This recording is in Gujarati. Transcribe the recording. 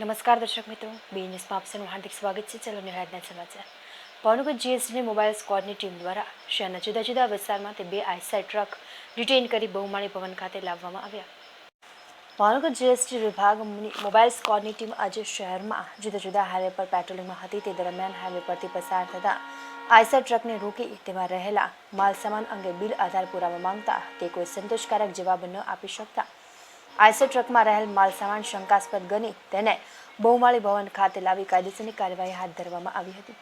નમસ્કાર દર્શક મિત્રો, બી ન્યૂઝમાં આપનું હાર્દિક સ્વાગત છે. ચલો નિહાળના સમાચાર. ભાવનગર જીએસટી મોબાઈલ સ્ક્વોડની ટીમ દ્વારા શહેરના જુદા જુદા વિસ્તારમાંથી 2 આઈસર ટ્રક ડિટેઇન કરી બહુમાળી ભવન ખાતે લાવવામાં આવ્યા. ભાવનગર જીએસટી વિભાગ મોબાઈલ સ્ક્વોડની ટીમ આજે શહેરમાં જુદા જુદા હાઈવે પર પેટ્રોલિંગમાં હતી. તે દરમિયાન હાઈવે પરથી પસાર થતા આઈસર ટ્રકને રોકી તેમાં રહેલા માલસામાન અંગે બિલ આધાર પુરાવા માંગતા તે કોઈ સંતોષકારક જવાબ ન આપી શકતા આઈસર ટ્રકમાં રહેલ માલસામાન શંકાસ્પદ ગણી તેને બહુમાળી ભવન ખાતે લાવી કાયદેસરની કાર્યવાહી હાથ ધરવામાં આવી હતી.